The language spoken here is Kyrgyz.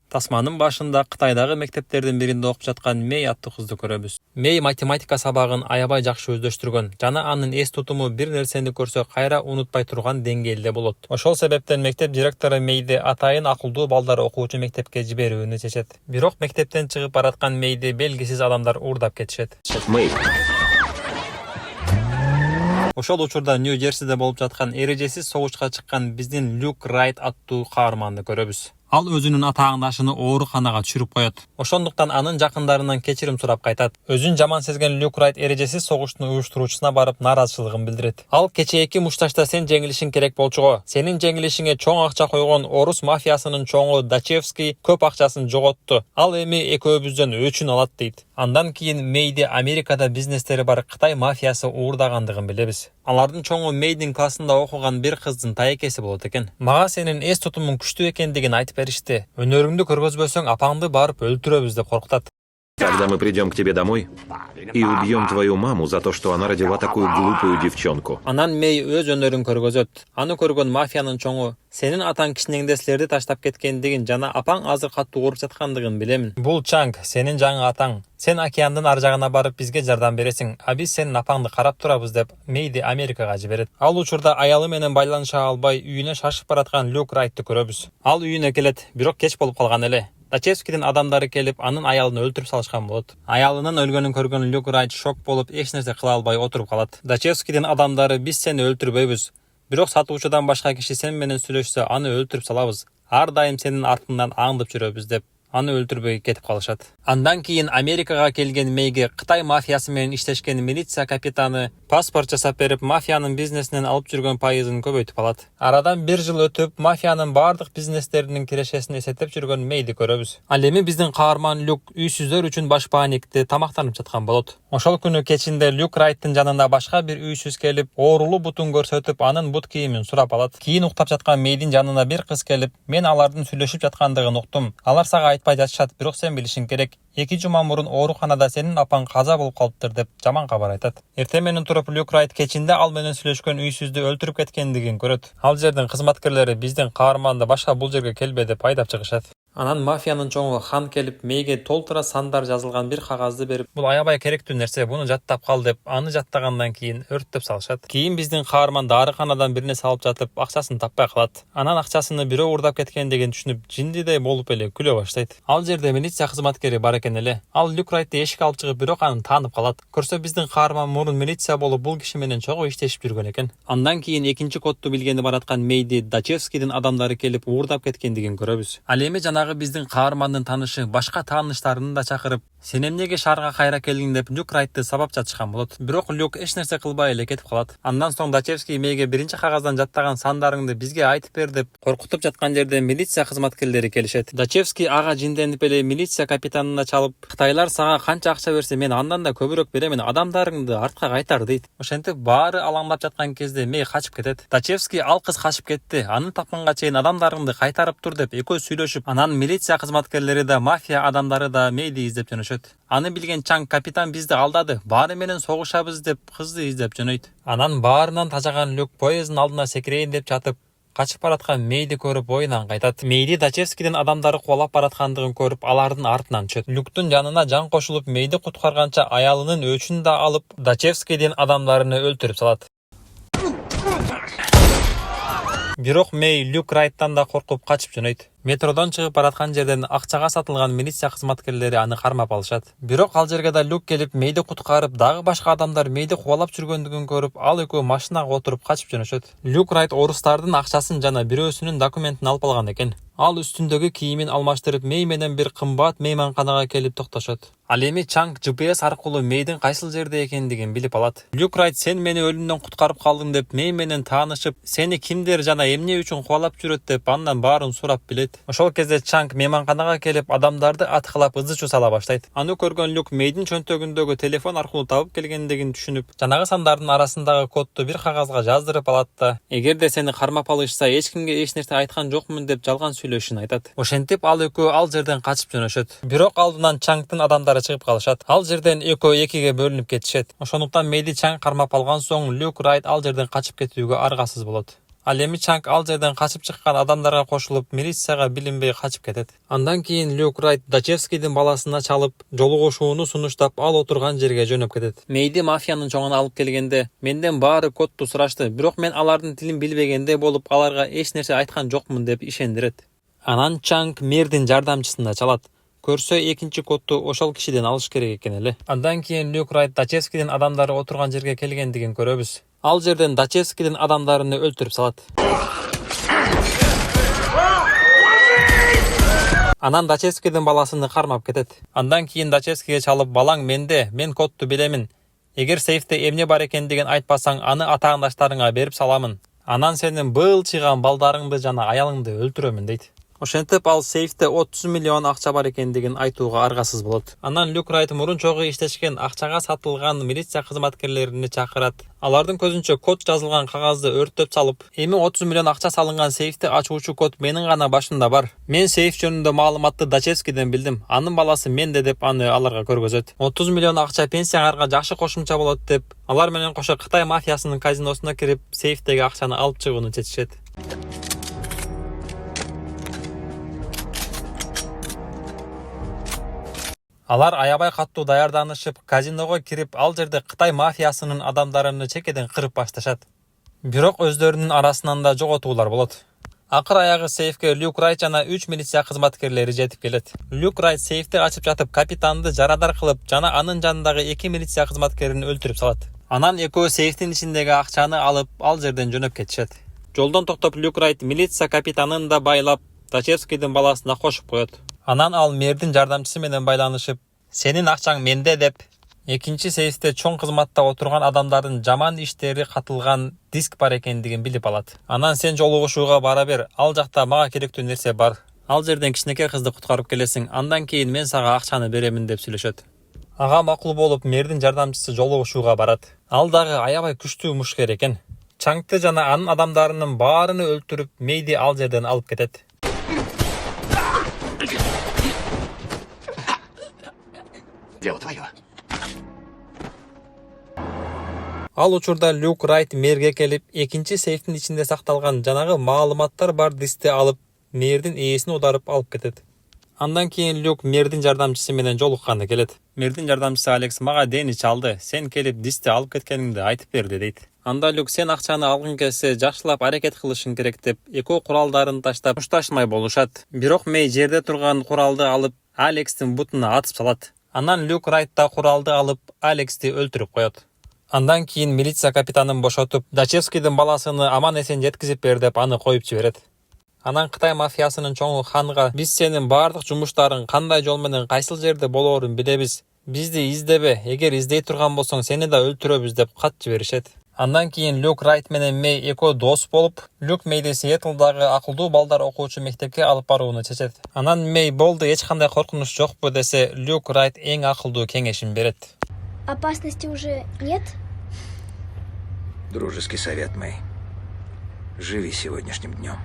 Тасманын башында Кытайдагы мектептердин биринде окуп жаткан Мэй аттуу кызды көрөбүз. Мэй математика сабагын аябай жакшы өздөштүргөн жана анын эс тутуму бир нерсени көрсө кайра унутпай турган деңгээлде болот. Ошол себептен мектеп директору Мэйди атайын акылдуу балдар окуучу мектепке жиберүүнү чечет. Бирок мектептен чыгып бараткан Мэйди белгисиз адамдар уурдап кетишет. Мэй. Ошол учурда Нью-Джерсиде болуп жаткан эрежесиз согушка чыккан биздин Люк Райт аттуу каарманды көрөбүз. Ал өзүнүн атаандашыны ооруканага түшүрүп коет. Ошондуктан анын жакындарынан кечирим сурап кайтат. Өзүн жаман сезген Люк Райт эрежесиз согуштун уюштуруучусуна барып нааразычылыгын билдирет. Ал кечээки мушташта сен жеңилишиң керек болчуго. Сенин жеңилишиңе чоң акча койгон орус мафиясынын чоңу Дачевский көп акчасын жоготту. Ал эми экөөбүздөн өчүн алат дейт. Андан кийин Мэйди Америкада бизнестери бар Кытай мафиясы уурдагандыгын билебиз. Алардын чоңу Мэйдин классында окуган бир кыздын таекеси болот экен. Мага сенин эс тутумуң күчтүү экендигин айтып беришти. Өнөрүңдү көргөзбөсөң апаңды барып өлтүрөбүз деп коркутат. Когда мы придем к тебе домой и убьем твою маму за то, что она родила такую глупую девчонку. Анан Мэй өз өнөрүн көргөзөт. Аны көргөн мафиянын чоңу сенин атаң кичинеңде силерди таштап кеткендигин жана апаң азыр катуу ооруп жаткандыгын билемин. Бул Чанг, сенин жаңы атаң. Сен океандын ар жагына барып бизге жардам бересиң, а биз сенин апаңды карап турабыз деп Мэйди Америкага жиберет. Ал учурда аялы менен байланыша албай үйүнө шашып бараткан Люк Райтты көрөбүз. Ал үйүнө келет, бирок кеч болуп калган эле. Дачевскийдин адамдары келип, анын аялын өлтүрүп салышкан болот. Аялынын өлгөнүн көргөн Люк Райт шок болуп, эч нерсе кыла албай отуруп калат. Дачевскийдин адамдары биз сени өлтүрбөйбүз. Бирок сатуучудан башка киши сен менен сүйлөшсө, аны өлтүрүп салабыз. Ар дайым сенин артыңдан аңдып жүрөбүз деп аны өлтүрбөй кетип калышат. Андан кийин Америкага келген Мэйге Кытай мафиясы менен иштешкен милиция капитаны паспорт жасап берип, мафиянын бизнесинен алып жүргөн пайызын көбөйтүп алат. Арадан бир жыл өтүп, мафиянын бардык бизнестеринин кирешесин эсептеп жүргөн Мэйди көрөбүз. Ал эми биздин каарман Люк үйсүздөр үчүн башпааникте тамактанып жаткан болот. Ошол күнү кечинде Люк Райттын жанына башка бир үйсүз келип, оорулуу бутун көрсөтүп, анын бут кийимин сурап алат. Кийин уктап жаткан Мэйдин жанына бир кыз келип, мен алардын сүйлөшүп жаткандыгын уктум. Алар сага айтпай жатышат, бирок сен билишиң керек. 2 жума мурун ооруканада сенин апаң каза болуп калыптыр деп жаман кабар айтат. Эртең менен туруп Люк Райт кечинде ал менен сүйлөшкөн үйсүздү өлтүрүп кеткендигин көрөт. Ал жердин кызматкерлери биздин каарманды башка бул жерге келбе деп айдап чыгышат. Анан мафиянын чоңу Хан келип, Мэйге толтура сандар жазылган бир кагазды берип, бул аябай керектүү нерсе, буну жаттап кал деп, аны жаттагандан кийин өрттөп салышат. Кийин биздин каарман дарыканадан бирине салып жатып, акчасын таппай калат. Анан акчасыны бирөө уурдап кеткендигин түшүнүп, жиндидей болуп эле күлө баштайт. Ал жерде милиция кызматкери бар экен эле. Ал Люк Райтты эшикке алып чыгып, бирок аны таанып калат. Көрсө биздин каарман мурун милиция болуп, бул киши менен чогуу иштешип жүргөн экен. Андан кийин экинчи кодду билгени бараткан Мэйди Дачевскийдин адамдары келип уурдап кеткендигин көрөбүз. Ал эми жанагы биздин каармандын таанышы башка тааныштарын да чакырып, сен эмнеге шаарга кайра келдиң деп Люк Райтты сабап жатышкан болот. Бирок Люк эч нерсе кылбай эле кетип калат. Андан соң Дачевский Мэйге биринчи кагаздан жаттаган сандарыңды бизге айтып бер деп коркутуп жаткан жерде милиция кызматкерлери келишет. Дачевский ага жинденип эле милиция капитанына чалып, Кытайлар сага канча акча берсе мен андан да көбүрөөк беремин, адамдарыңды артка кайтар дейт. Ошентип баары алаңдап жаткан кезде Мэй качып кетет. Дачевский ал кыз качып кетти, аны тапканга чейин адамдарыңды кайтарып тур деп экөө сүйлөшүп, анан милиция кызматкерлери да, мафия адамдары да Мэйди издеп жөнөшөт. Аны билген Чанг капитан бизди алдады, баары менен согушабыз деп кызды издеп жөнөйт. Анан баарынан тажаган Люк поезддин алдына секирейин деп жатып, качып бараткан Мэйди көрүп оюнан кайтат. Мэйди Дачевскийдин адамдары кубалап бараткандыгын көрүп, алардын артынан түшөт. Люктун жанына жан кошулуп, Мэйди куткарганча аялынын өчүн да алып, Дачевскийдин адамдарыны өлтүрүп салат. Бирок Мэй Люк Райттан да коркуп качып жөнөйт. Метродон чыгып бараткан жерден акчага сатылган милиция кызматкерлери аны кармап алышат. Бирок ал жерге да Люк келип, Мэйди куткарып, дагы башка адамдар Мэйди кубалап жүргөндүгүн көрүп, ал экөө машинага отуруп качып жөнөшөт. Люк Райт орустардын акчасын жана бирөөсүнүн документин алып алган экен. Ал үстүндөгү кийимин алмаштырып, Мэй менен бир кымбат мейманканага келип токтошот. Ал эми Чанг GPS аркылуу Мэйдин кайсыл жерде экендигин билип алат. Люк Райт сен мени өлүмдөн куткарып калдың деп Мэй менен таанышып, сени кимдер жана эмне үчүн кубалап жүрөт деп андан баарын сурап билет. Ошол кезде Чанг мейманканага келип, адамдарды аткылап ызы-чуу сала баштайт. Аны көргөн Люк Мэйдин чөнтөгүндөгү телефон аркылуу табып келгендигин түшүнүп, жанагы сандардын арасындагы кодду бир кагазга жаздырып алат да, эгерде сени кармап алышса, эч кимге эч нерсе айткан жокмун деп жалган сүйлөшүн айтат. Ошентип ал экөө ал жерден качып жөнөшөт. Бирок алдынан Чангдын адамдары чыгып калышат. Ал жерден экөө экиге бөлүнүп кетишет. Ошондуктан Мэйди Чанг кармап алган соң Люк Райт ал жерден качып кетүүгө аргасыз болот. Ал эми Чанг ал жерден качып чыккан адамдарга кошулуп, милицияга билинбей качып кетет. Андан кийин Люк Райт Дачевскийдин баласына чалып, жолугушууну сунуштап, ал отурган жерге жөнөп кетет. Мейди мафиянын чоңуна алып келгенде, менден баары кодду сурашты, бирок мен алардын тилин билбегендей болуп, аларга эч нерсе айткан жокмун деп ишендирет. Анан Чанг мэрдин жардамчысына чалат. Көрсө экинчи кодду ошол кишиден алыш керек экен эле. Андан кийин Люк Райт Дачевскийдин адамдары отурган жерге келгендигин көрөбүз. Ал жерден Дачевскийдин адамдарын өлтүрүп салат. Анан Дачевскийдин баласыны кармап кетет. Андан кийин Дачевскийге чалып, балаң менде, мен кодду билемин. Эгер сейфте эмне бар экендигин айтпасаң, аны атаандаштарыңа берип саламын. Анан сенин былчыган балдарыңды жана аялыңды өлтүрөмүн дейт. Ошентип ал сейфте 30 миллион акча бар экендигин айтууга аргасыз болот. Анан Люк Райт мурунчогу иштешкен акчага сатылган милиция кызматкерлерини чакырат. Алардын көзүнчө код жазылган кагазды өрттөп салып, эми 30 миллион акча салынган сейфти ачуучу код менин гана башымда бар. Мен сейф жөнүндө маалыматты Дачевскийден билдим. Анын баласы менде деп аны аларга көргөзөт. 30 миллион акча пенсияңарга жакшы кошумча болот деп, алар менен кошо Кытай мафиясынын казиносуна кирип, сейфтеги акчаны алып чыгууну чечишет. Алар аябай каттуу даярданышып, казиного кирип, ал жерде Кытай мафиясынын адамдарын чекеден кырып башташат. Бирок өздөрүнүн арасынан да жоготуулар болот. Акыр аягы сейфке Люк Райт жана 3 милиция кызматкерлери жетип келет. Люк Райт сейфти ачып жатып, капитанды жарадар кылып, жана анын жанындагы 2 милиция кызматкерин өлтүрүп салат. Анан экөө сейфтин ичиндеги акчаны алып, ал жерден жөнөп кетишет. Жолдон токтоп Люк Райт милиция капитанын да байлап, Дачевскийдин баласына кошуп коет. Анан ал мэрдин жардамчысы менен байланышып, сенин акчаң менде деп, экинчи сейфте чоң кызматта отурган адамдардын жаман иштери катылган диск бар экендигин билип алат. Анан сен жолугушууга бара бер, ал жакта мага керектүү нерсе бар. Ал жерден кичинекей кызды куткарып келесиң, андан кийин мен сага акчаны беремин деп сүйлөшөт. Ага макул болуп, мэрдин жардамчысы жолугушууга барат. Ал дагы аябай күчтүү мушкер экен. Чангты жана анын адамдарынын баарыны өлтүрүп, Мейди ал жерден алып кетет. Дело твое. Ал учурда Люк Райт мэрге келип, экинчи сейфтин ичинде сакталган жанагы маалыматтар бар дисти алып, мэрдин ээсин ударып алып кетет. Андан кийин Люк мэрдин жардамчысы менен жолукканы келет. Мэрдин жардамчысы Алекс мага Дени чалды, сен келип дисти алып кеткениңди айтып берди дейт. Анда Люк сен акчаны алгың келсе жакшылап аракет кылышың керек деп, экөө куралдарын таштап мушташмай болушат. Бирок Мэй жерде турган куралды алып, Алекстин бутуна атып салат. Анан Люк Райт да куралды алып, Алексти өлтүрүп коет. Андан кийин милиция капитанын бошотуп, Дачевскийдин баласыны аман-эсен жеткизип бер деп аны коюп жиберет. Анан Кытай мафиясынын чоңу Ханга биз сенин баардык жумуштарың кандай жол менен кайсыл жерде болоорун билебиз. Бизди издебе, эгер издей турган болсоң сени да өлтүрөбүз деп кат жиберишет. Андан кийин Люк Райт менен Мэй экөө дос болуп, Люк Мэйди Сиэтлдагы акылдуу балдар окуучу мектепке алып барууну чечет. Анан Мэй болду, эч кандай коркунуч жокпу десе, Люк Райт эң акылдуу кеңешин берет. Опасности уже нет? Дружеский совет, Мэй. Живи сегодняшним днем.